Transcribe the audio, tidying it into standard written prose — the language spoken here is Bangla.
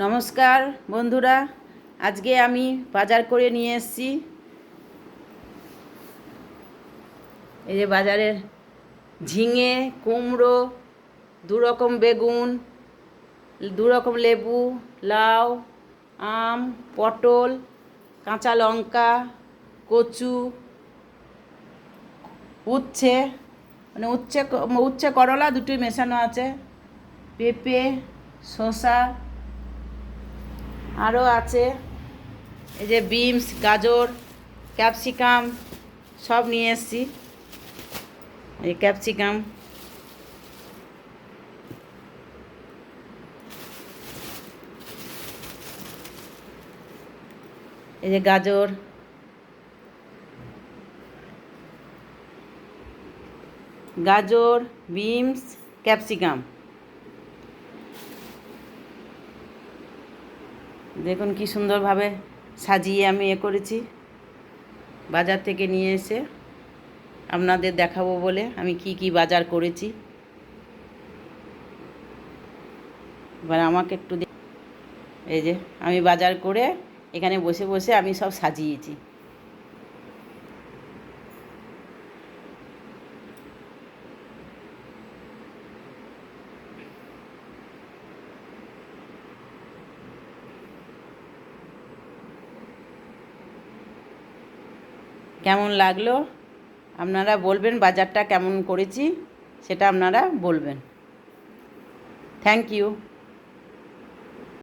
নমস্কার বন্ধুরা, আজকে আমি বাজার করে নিয়ে এসেছি। এই যে বাজারে ঝিঙে, কুমড়ো, দু রকম বেগুন, দু রকম লেবু, লাউ, আম, পটল, কাঁচা লঙ্কা, কচু, উচ্ছে মানে উচ্ছে করলা দুটোই মেশানো আছে, পেঁপে, শসা, আরও আছে এই যে বিনস, গাজর, ক্যাপসিকাম সব নিয়ে এসেছি। এই ক্যাপসিকাম, এই যে গাজর, বিনস, ক্যাপসিকাম। দেখুন কি সুন্দরভাবে সাজিয়ে আমি করেছি। বাজার থেকে নিয়ে এসে আপনাদের দেখাবো বলে আমি কি কি বাজার করেছি। এবার আমাকে একটু এই যে আমি বাজার করে এখানে বসে বসে আমি সব সাজিয়েছি। কেমন লাগলো আপনারা বলবেন, বাজারটা কেমন করেছি সেটা আপনারা বলবেন। Thank you.